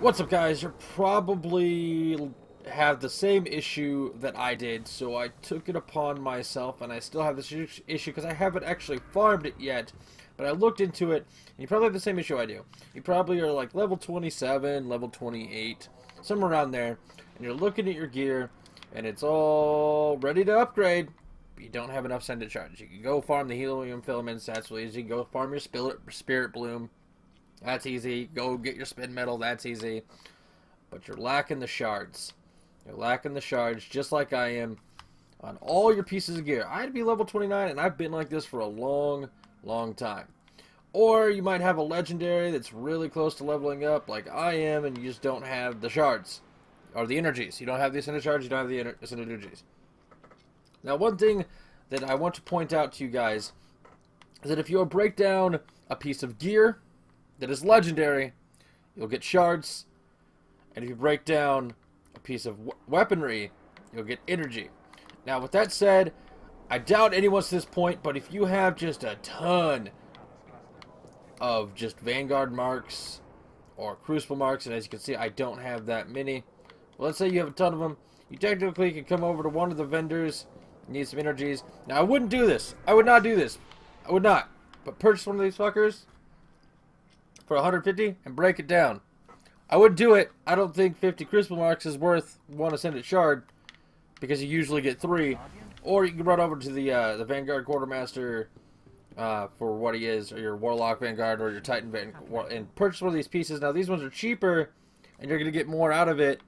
What's up, guys? You probably have the same issue that I did, so I took it upon myself, and I still have this issue because I haven't actually farmed it yet, but I looked into it, and you probably have the same issue I do. You probably are like level 27, level 28, somewhere around there, and you're looking at your gear, and it's all ready to upgrade, but you don't have enough Ascendant Shards. You can go farm the helium filaments, that's really easy. You can go farm your spirit bloom. That's easy. Go get your spin metal. That's easy. But you're lacking the shards. You're lacking the shards just like I am on all your pieces of gear. I'd be level 29 and I've been like this for a long time. Or you might have a legendary that's really close to leveling up like I am and you just don't have the shards. Or the energies. You don't have the Ascendant Shards, you don't have the Ascendant energies. Now one thing that I want to point out to you guys is that if you break down a piece of gear that is legendary, you'll get shards, and if you break down a piece of weaponry, you'll get energy. Now, with that said, I doubt anyone's to this point, but if you have just a ton of just Vanguard marks or Crucible marks, and as you can see, I don't have that many. Well, let's say you have a ton of them. You technically can come over to one of the vendors, need some energies. Now, I wouldn't do this. I would not do this. I would not. But purchase one of these fuckers for 150 and break it down. I would do it. I don't think 50 Crucible marks is worth one Ascendant Shard because you usually get 3. Or you can run over to the Vanguard Quartermaster for what he is, or your Warlock Vanguard or your Titan Vanguard, and purchase one of these pieces. Now these ones are cheaper and you're going to get more out of it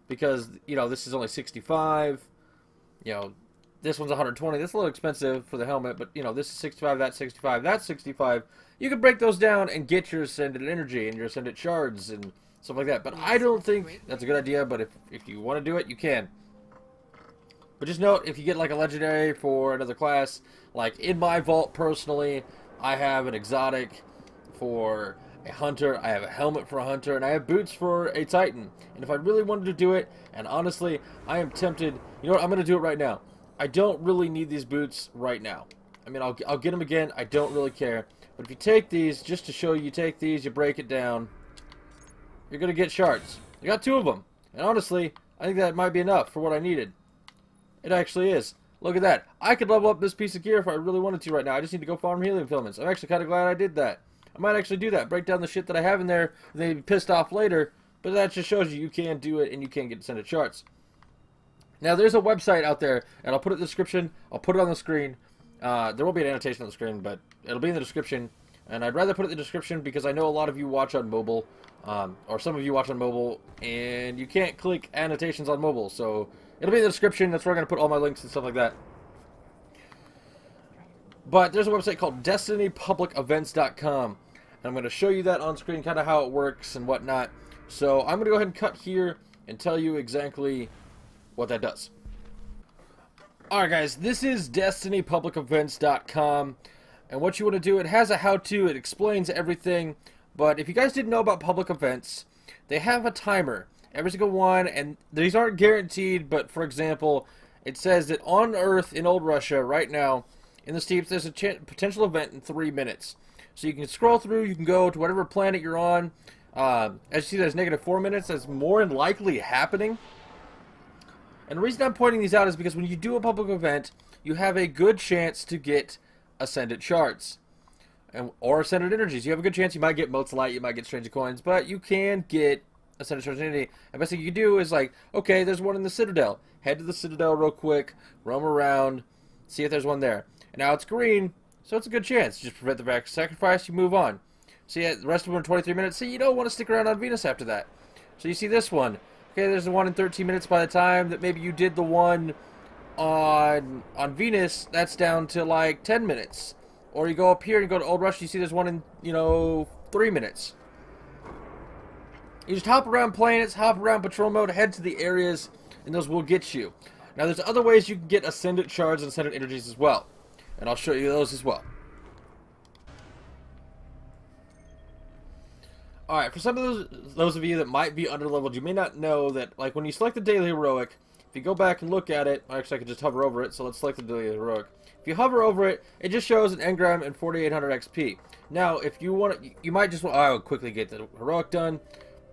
because, you know, this is only 65. You know, this one's 120. That's a little expensive for the helmet, but, you know, this is 65, that's 65, that's 65. You can break those down and get your Ascendant energy and your Ascendant shards and stuff like that. But I don't think that's a good idea, but if you want to do it, you can. But just note, if you get like a legendary for another class, like in my vault personally, I have an exotic for a hunter, I have a helmet for a hunter, and I have boots for a titan. And if I really wanted to do it, and honestly, I am tempted, you know what, I'm going to do it right now. I don't really need these boots right now. I mean, I'll get them again, I don't really care. But if you take these, just to show you, take these, you break it down, you're going to get shards. You got 2 of them. And honestly, I think that might be enough for what I needed. It actually is. Look at that. I could level up this piece of gear if I really wanted to right now. I just need to go farm helium filaments. I'm actually kind of glad I did that. I might actually do that. Break down the shit that I have in there, and then be pissed off later. But that just shows you can do it, and you can get Ascendant shards. Now, there's a website out there, and I'll put it in the description. I'll put it on the screen. There won't be an annotation on the screen, but it'll be in the description. And I'd rather put it in the description because I know a lot of you watch on mobile, or some of you watch on mobile, and you can't click annotations on mobile. So it'll be in the description. That's where I'm going to put all my links and stuff like that. But there's a website called DestinyPublicEvents.com. And I'm going to show you that on screen, kind of how it works and whatnot. So I'm going to go ahead and cut here and tell you exactly what that does. Alright guys, this is DestinyPublicEvents.com, and what you want to do, it has a how-to, it explains everything, but if you guys didn't know about public events, they have a timer, every single one, and these aren't guaranteed, but for example, it says that on Earth in Old Russia right now, in the steeps, there's a potential event in 3 minutes. So you can scroll through, you can go to whatever planet you're on. As you see, there's -4 minutes, that's more than likely happening. And the reason I'm pointing these out is because when you do a public event, you have a good chance to get Ascendant Shards. Or Ascendant Energies. You have a good chance you might get Motes Light, you might get Strange Coins, but you can get Ascendant Shards Energy. And the best thing you can do is like, okay, there's one in the Citadel. Head to the Citadel real quick, roam around, see if there's one there. And now it's green, so it's a good chance. Just prevent the sacrifice, you move on. See, the rest of them are 23 minutes. See, you don't want to stick around on Venus after that. So you see this one. Okay, there's the one in 13 minutes. By the time that maybe you did the one on Venus, that's down to like 10 minutes. Or you go up here and go to Old Russia, you see there's one in, you know, 3 minutes. You just hop around planets, hop around patrol mode, head to the areas, and those will get you. Now there's other ways you can get Ascendant Shards and Ascendant Energies as well. And I'll show you those as well. Alright, for some of those of you that might be underleveled, you may not know that, like, when you select the Daily Heroic, if you go back and look at it, actually I could just hover over it, so let's select the Daily Heroic. If you hover over it, it just shows an engram and 4800 XP. Now, if you want to, you might just want, I'll quickly get the Heroic done,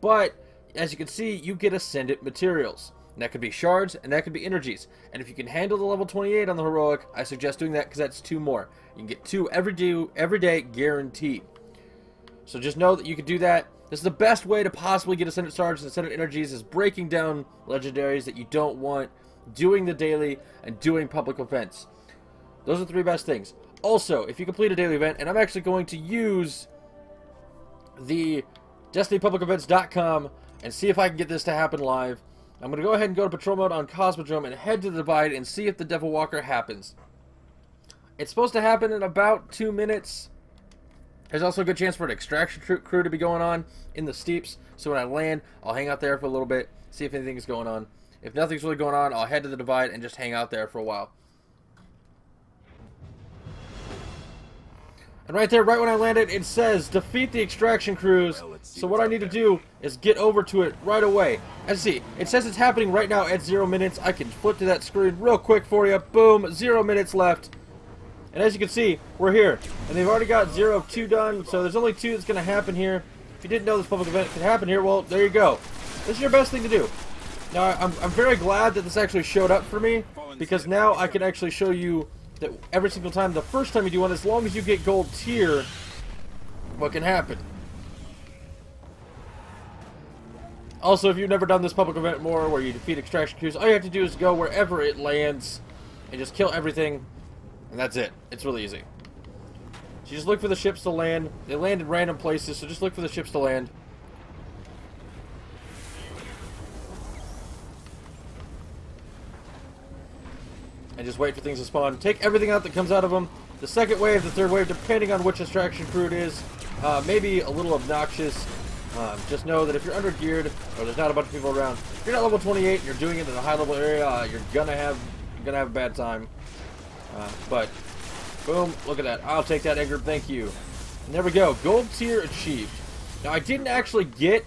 but as you can see, you get Ascendant materials. And that could be shards, and that could be energies. And if you can handle the level 28 on the heroic, I suggest doing that because that's 2 more. You can get 2 every day guaranteed. So just know that you can do that. This is the best way to possibly get Ascendant shards and Ascendant energies, is breaking down legendaries that you don't want, doing the daily, and doing public events. Those are the 3 best things. Also, if you complete a daily event, and I'm actually going to use the DestinyPublicEvents.com and see if I can get this to happen live. I'm going to go ahead and go to patrol mode on Cosmodrome and head to the Divide and see if the Devil Walker happens. It's supposed to happen in about 2 minutes. There's also a good chance for an extraction crew to be going on in the steeps. So when I land, I'll hang out there for a little bit, see if anything is going on. If nothing's really going on, I'll head to the Divide and just hang out there for a while. And right there, right when I landed, it says, defeat the extraction crews. So what I need to do is get over to it right away. As you see, it says it's happening right now at 0 minutes. I can flip to that screen real quick for you. Boom, 0 minutes left. And as you can see, we're here. And they've already got 0 of 2 done, so there's only 2 that's going to happen here. If you didn't know this public event could happen here, well, there you go. This is your best thing to do. Now, I'm very glad that this actually showed up for me, because now I can actually show you that every single time, the first time you do one, as long as you get gold tier, what can happen. Also, if you've never done this public event more, where you defeat extraction crews, all you have to do is go wherever it lands, and just kill everything, and that's it. It's really easy. So you just look for the ships to land. They land in random places, so just look for the ships to land. And just wait for things to spawn. Take everything out that comes out of them. The second wave, the third wave, depending on which extraction crew it is, maybe a little obnoxious. Just know that if you're under-geared, or there's not a bunch of people around, if you're not level 28 and you're doing it in a high-level area, you're gonna have a bad time. But, boom, look at that. I'll take that, Edgar, thank you. And there we go. Gold tier achieved. Now, I didn't actually get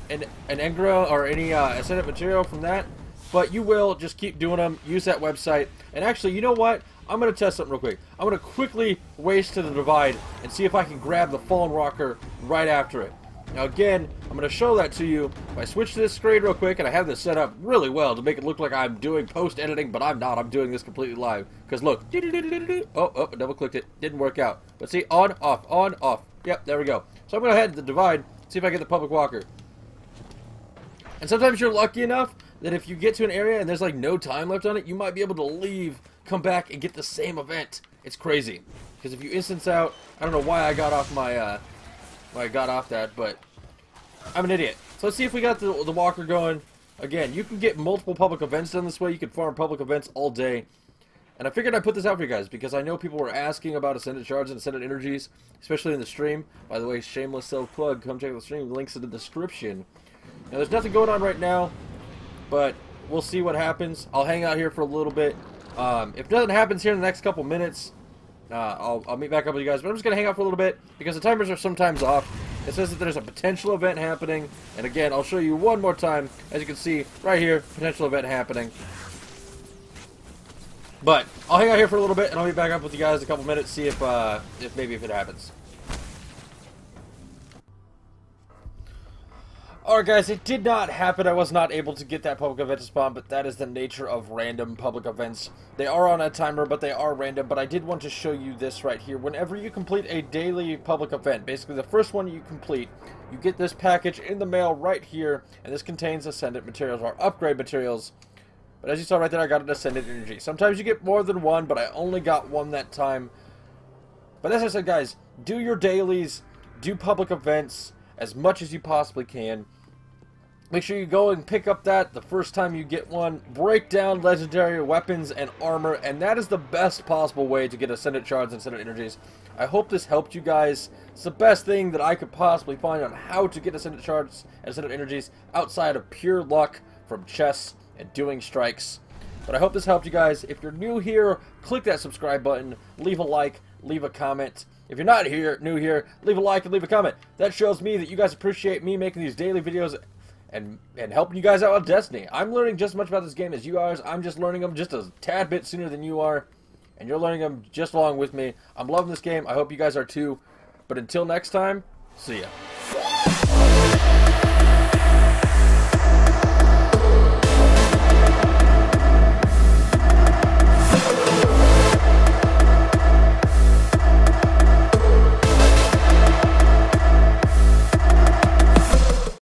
an Engra or any Ascendant material from that, but you will. Just keep doing them. Use that website. And actually, you know what? I'm going to test something real quick. I'm going to quickly race to the Divide and see if I can grab the Fallen Walker right after it. Now again, I'm going to show that to you. If I switch to this screen real quick, and I have this set up really well to make it look like I'm doing post-editing, but I'm not. I'm doing this completely live. Because look. Oh, I double-clicked it. Didn't work out. But see, on, off, on, off. Yep, there we go. So I'm going to head to the Divide, see if I get the Public Walker. And sometimes you're lucky enough that if you get to an area and there's like no time left on it, you might be able to leave, come back, and get the same event. It's crazy. Because if you instance out, I don't know why I got off my, that, but I'm an idiot. So let's see if we got the walker going. Again, you can get multiple public events done this way. You can farm public events all day. And I figured I'd put this out for you guys because I know people were asking about Ascendant Shards and Ascendant Energies, especially in the stream. By the way, shameless self-plug, come check out the stream. Links in the description. Now, there's nothing going on right now, but we'll see what happens. I'll hang out here for a little bit. If nothing happens here in the next couple minutes, I'll meet back up with you guys. But I'm just going to hang out for a little bit because the timers are sometimes off. It says that there's a potential event happening. And again, I'll show you one more time. As you can see, right here, potential event happening. But I'll hang out here for a little bit, and I'll be back up with you guys in a couple minutes, see if maybe it happens. Alright guys, it did not happen. I was not able to get that public event to spawn, but that is the nature of random public events. They are on a timer, but they are random. But I did want to show you this right here. Whenever you complete a daily public event, basically the first one you complete, you get this package in the mail right here, and this contains Ascendant materials, or upgrade materials. But as you saw right there, I got an Ascendant energy. Sometimes you get more than one, but I only got one that time. But as I said, guys, do your dailies, do public events as much as you possibly can. Make sure you go and pick up that the first time you get one. Break down legendary weapons and armor, and that is the best possible way to get Ascendant Shards and Ascendant Energies. I hope this helped you guys. It's the best thing that I could possibly find on how to get Ascendant Shards and Ascendant Energies outside of pure luck from chests and doing strikes. But I hope this helped you guys. If you're new here, click that subscribe button, leave a like, leave a comment. If you're not new here, leave a like and leave a comment. That shows me that you guys appreciate me making these daily videos and helping you guys out with Destiny. I'm learning just as much about this game as you are. I'm just learning them just a tad bit sooner than you are, and you're learning them just along with me. I'm loving this game. I hope you guys are too. But until next time, see ya.